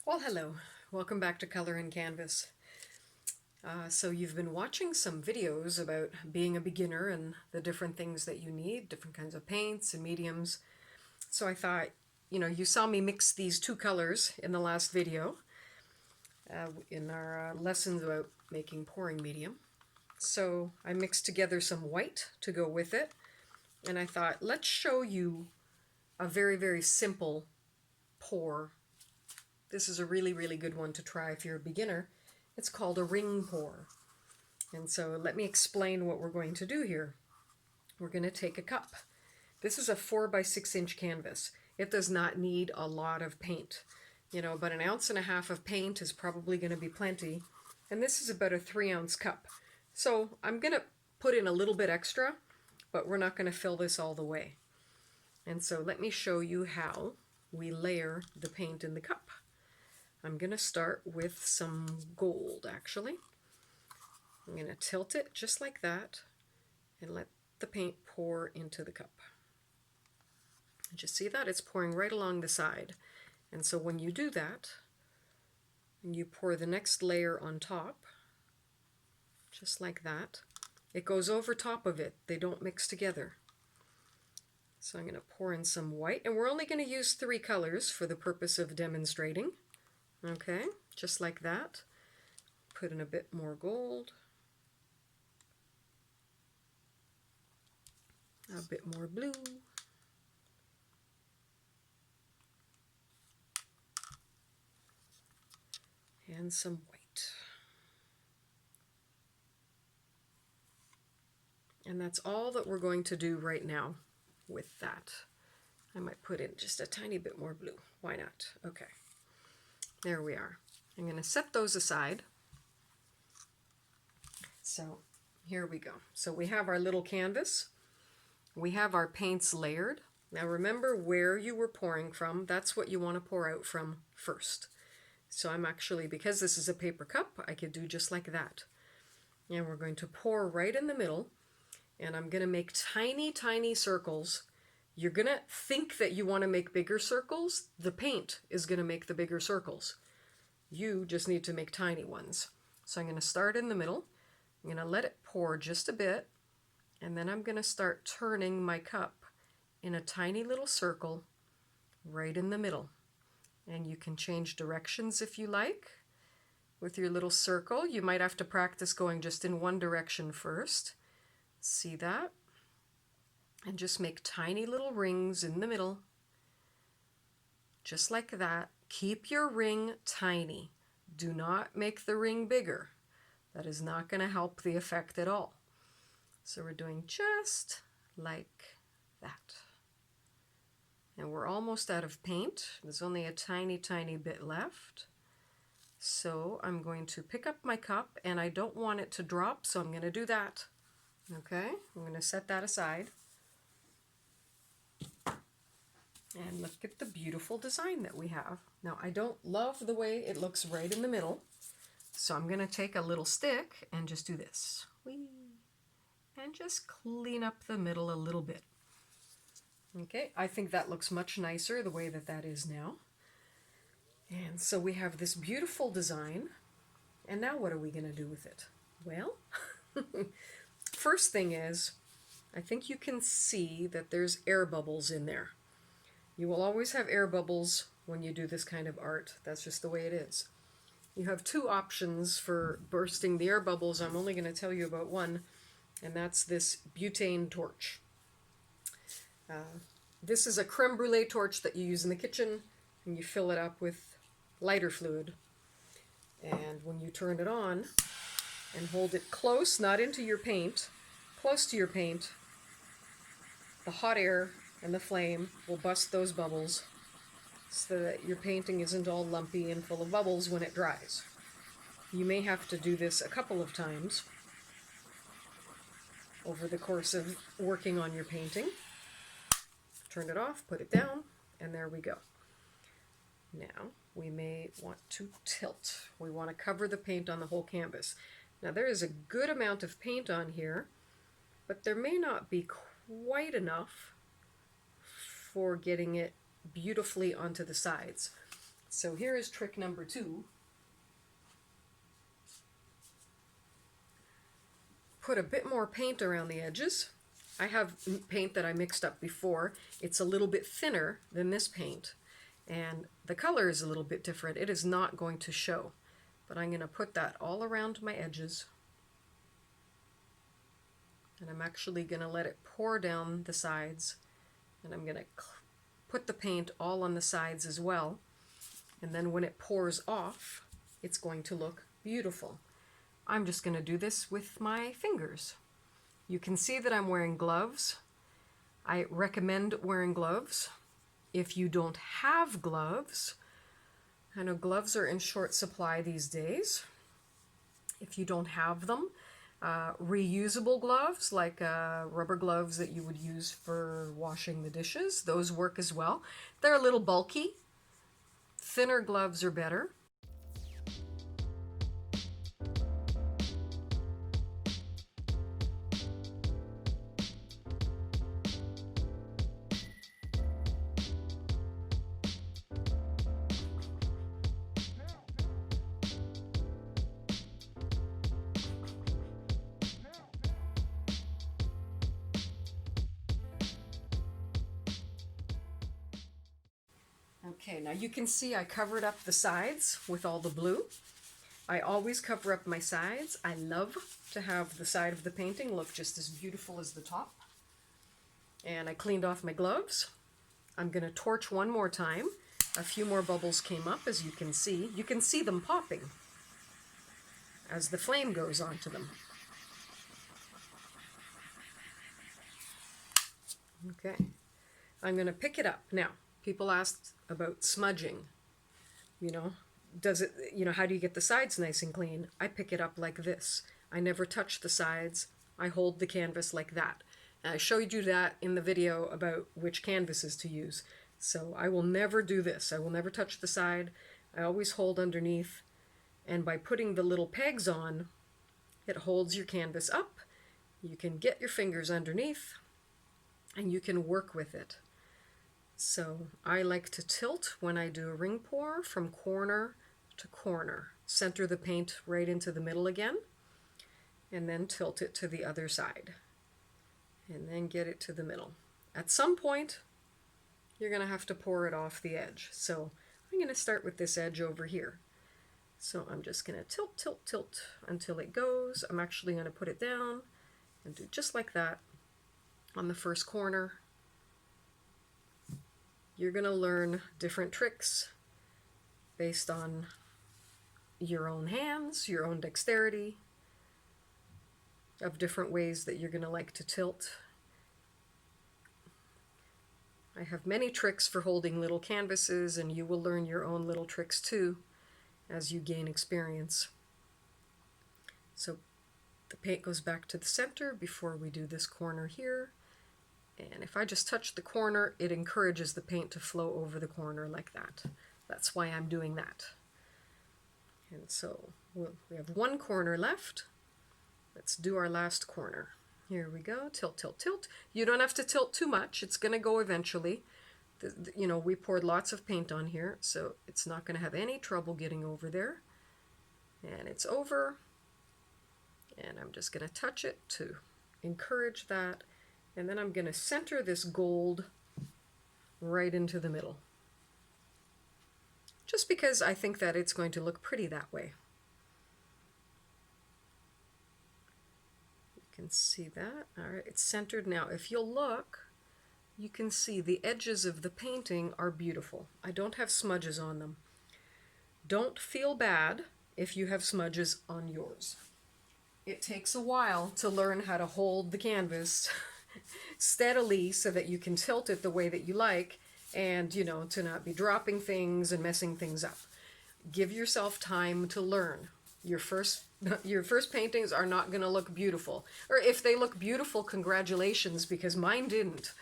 Well, hello. Welcome back to Color and Canvas. So you've been watching some videos about being a beginner and the different things that you need, different kinds of paints and mediums. So I thought, you saw me mix these two colors in the last video in our lessons about making pouring medium. So I mixed together some white to go with it, and I thought, let's show you a very, very simple pour. This is a really, really good one to try if you're a beginner. It's called a ring pour. And so let me explain what we're going to do here. We're going to take a cup. This is a 4x6 inch canvas. It does not need a lot of paint, but 1.5 ounces of paint is probably going to be plenty. And this is about a 3-ounce cup. So I'm going to put in a little bit extra, but we're not going to fill this all the way. And so let me show you how we layer the paint in the cup. I'm going to start with some gold, actually. I'm going to tilt it just like that and let the paint pour into the cup. Did you see that? It's pouring right along the side. And so when you do that, and you pour the next layer on top, just like that, it goes over top of it. They don't mix together. So I'm going to pour in some white, and we're only going to use 3 colors for the purpose of demonstrating. Okay, just like that. Put in a bit more gold. A bit more blue. And some white. And that's all that we're going to do right now with that. I might put in just a tiny bit more blue. Why not? Okay. There we are. I'm going to set those aside. So here we go. So we have our little canvas. We have our paints layered. Now remember where you were pouring from. That's what you want to pour out from first. So I'm actually, because this is a paper cup, I could do just like that. And we're going to pour right in the middle. And I'm going to make tiny, tiny circles. You're going to think that you want to make bigger circles. The paint is going to make the bigger circles. You just need to make tiny ones. So I'm going to start in the middle. I'm going to let it pour just a bit. And then I'm going to start turning my cup in a tiny little circle right in the middle. And you can change directions if you like with your little circle. You might have to practice going just in one direction first. See that? And just make tiny little rings in the middle. Just like that. Keep your ring tiny. Do not make the ring bigger. That is not going to help the effect at all. So we're doing just like that. And we're almost out of paint. There's only a tiny, tiny bit left. So I'm going to pick up my cup, and I don't want it to drop, so I'm going to do that. Okay, I'm going to set that aside. And look at the beautiful design that we have. Now, I don't love the way it looks right in the middle, so I'm going to take a little stick and just do this. Whee! And just clean up the middle a little bit. Okay, I think that looks much nicer the way that that is now. And so we have this beautiful design, and now what are we going to do with it? Well, first thing is, I think you can see that there's air bubbles in there. You will always have air bubbles when you do this kind of art. That's just the way it is. You have 2 options for bursting the air bubbles. I'm only going to tell you about one, and that's this butane torch. This is a creme brulee torch that you use in the kitchen, and you fill it up with lighter fluid. And when you turn it on and hold it close, not into your paint, close to your paint, the hot air and the flame will bust those bubbles so that your painting isn't all lumpy and full of bubbles when it dries. You may have to do this a couple of times over the course of working on your painting. Turn it off, put it down, and there we go. Now, we may want to tilt. We want to cover the paint on the whole canvas. Now, there is a good amount of paint on here, but there may not be quite enough for getting it beautifully onto the sides. So here is trick number 2. Put a bit more paint around the edges. I have paint that I mixed up before. It's a little bit thinner than this paint, and the color is a little bit different. It is not going to show, but I'm going to put that all around my edges, and I'm actually going to let it pour down the sides, and I'm going to put the paint all on the sides as well, and then when it pours off, it's going to look beautiful. I'm just going to do this with my fingers. You can see that I'm wearing gloves. I recommend wearing gloves. If you don't have gloves, I know gloves are in short supply these days. If you don't have them, reusable gloves, like rubber gloves that you would use for washing the dishes, those work as well. They're a little bulky. Thinner gloves are better. Okay, now you can see I covered up the sides with all the blue. I always cover up my sides. I love to have the side of the painting look just as beautiful as the top. And I cleaned off my gloves. I'm going to torch one more time. A few more bubbles came up, as you can see. You can see them popping as the flame goes onto them. Okay, I'm going to pick it up. Now, people asked about smudging. Does it, how do you get the sides nice and clean? I pick it up like this. I never touch the sides. I hold the canvas like that. And I showed you that in the video about which canvases to use. So I will never do this. I will never touch the side. I always hold underneath. And by putting the little pegs on, it holds your canvas up. You can get your fingers underneath and you can work with it. So I like to tilt when I do a ring pour from corner to corner. Center the paint right into the middle again, and then tilt it to the other side. And then get it to the middle. At some point, you're going to have to pour it off the edge. So I'm going to start with this edge over here. So I'm just going to tilt, tilt, tilt until it goes. I'm actually going to put it down and do just like that on the first corner. You're going to learn different tricks based on your own hands, your own dexterity, of different ways that you're going to like to tilt. I have many tricks for holding little canvases, and you will learn your own little tricks too as you gain experience. So the paint goes back to the center before we do this corner here. And if I just touch the corner, it encourages the paint to flow over the corner like that. That's why I'm doing that. And so we have one corner left. Let's do our last corner. Here we go. Tilt, tilt, tilt. You don't have to tilt too much. It's going to go eventually. We poured lots of paint on here, so it's not going to have any trouble getting over there. And it's over. And I'm just going to touch it to encourage that. And then I'm going to center this gold right into the middle. Just because I think that it's going to look pretty that way. You can see that. All right, it's centered now. If you'll look, you can see the edges of the painting are beautiful. I don't have smudges on them. Don't feel bad if you have smudges on yours. It takes a while to learn how to hold the canvas steadily so that you can tilt it the way that you like, and to not be dropping things and messing things up. Give yourself time to learn. Your first paintings are not going to look beautiful, or if they look beautiful, congratulations, because mine didn't.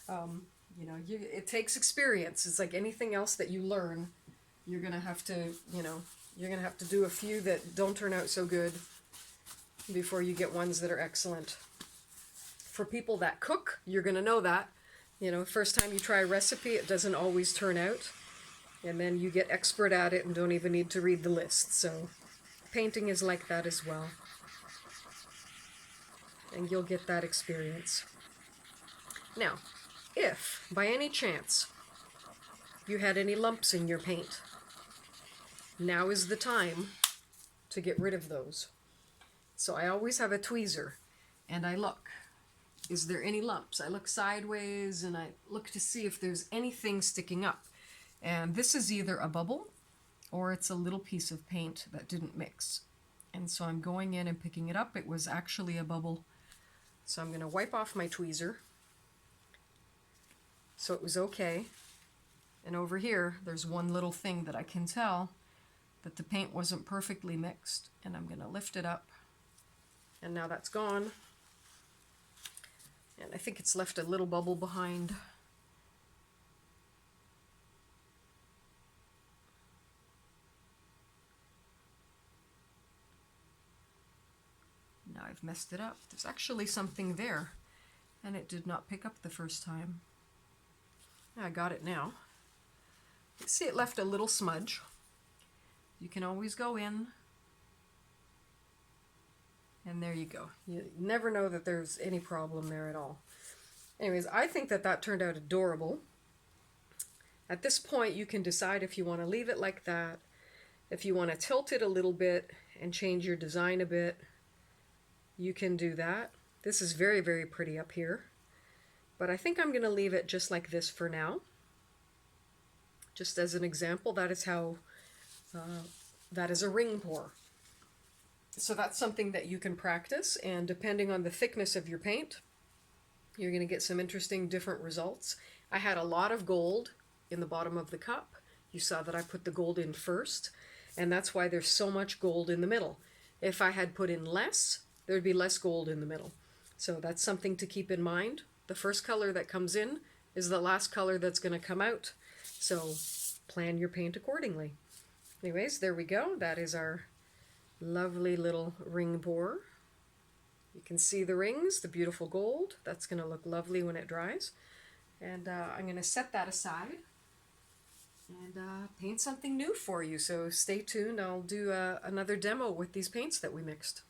It takes experience. It's like anything else that you learn. You're gonna have to do a few that don't turn out so good before you get ones that are excellent. For people that cook, you're going to know that. First time you try a recipe, it doesn't always turn out and then you get expert at it and don't even need to read the list. So painting is like that as well, and you'll get that experience. Now, if by any chance you had any lumps in your paint, now is the time to get rid of those. So I always have a tweezer, and I look. Is there any lumps? I look sideways and I look to see if there's anything sticking up. And this is either a bubble or it's a little piece of paint that didn't mix. And so I'm going in and picking it up. It was actually a bubble. So I'm going to wipe off my tweezer. So it was okay. And over here, there's one little thing that I can tell that the paint wasn't perfectly mixed. And I'm going to lift it up. And now that's gone. And I think it's left a little bubble behind. Now I've messed it up. There's actually something there, and it did not pick up the first time. I got it now. You see, it left a little smudge. You can always go in, and there you go. You never know that there's any problem there at all. Anyways, I think that that turned out adorable. At this point, you can decide if you want to leave it like that, if you want to tilt it a little bit and change your design a bit, you can do that. This is very, very pretty up here. But I think I'm going to leave it just like this for now. Just as an example, that is how, that is a ring pour. So that's something that you can practice, and depending on the thickness of your paint, you're going to get some interesting different results. I had a lot of gold in the bottom of the cup. You saw that I put the gold in first, and that's why there's so much gold in the middle. If I had put in less, there'd be less gold in the middle. So that's something to keep in mind. The first color that comes in is the last color that's going to come out. So plan your paint accordingly. Anyways, there we go. That is our lovely little ring pour. You can see the rings, the beautiful gold. That's going to look lovely when it dries. And I'm going to set that aside and paint something new for you. So stay tuned. I'll do another demo with these paints that we mixed.